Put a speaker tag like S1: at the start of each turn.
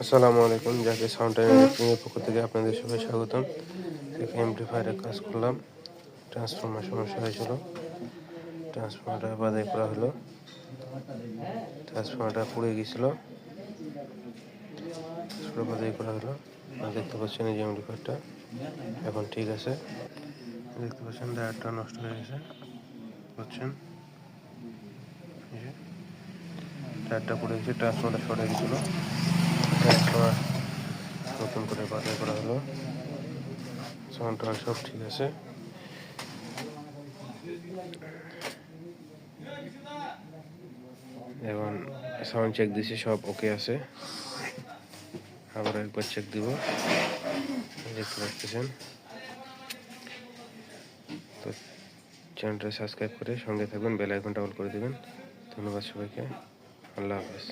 S1: আসসালামু আলাইকুম, যাকে সাউন্ড টাইমের পক্ষ থেকে আপনাদের সবাই স্বাগতম। এমপ্লিফায়ারের কাজ করলাম, ট্রান্সফর্মার সমস্যা হয়েছিল, ট্রান্সফর্মারটা বাদাই করা হলো, ট্রান্সফর্মারটা পুড়ে গিয়েছিল, বাদাই করা হলো। দেখতে পাচ্ছেন এই যে এমপ্লিফায়ারটা এখন ঠিক আছে। দেখতে পাচ্ছেন টায়ারটা নষ্ট হয়ে গেছে, বুঝছেন, টায়ারটা পুড়ে গেছে, ট্রান্সফর্মারটা শর্ট হয়ে গেছিলো, ট্রান্সফর্মার নতুন করে বাদাই করা হলো, সাউন্ড সব ঠিক আছে। এখন সাউন্ড চেক দিছি, সব ওকে আছে। আবার একবার চেক দিব, দেখতে পাচ্ছেন। তো চ্যানেলটা সাবস্ক্রাইব করে সঙ্গে থাকবেন, বেল আইকনটা অল করে দেবেন। ধন্যবাদ সবাইকে, আল্লাহ হাফেজ।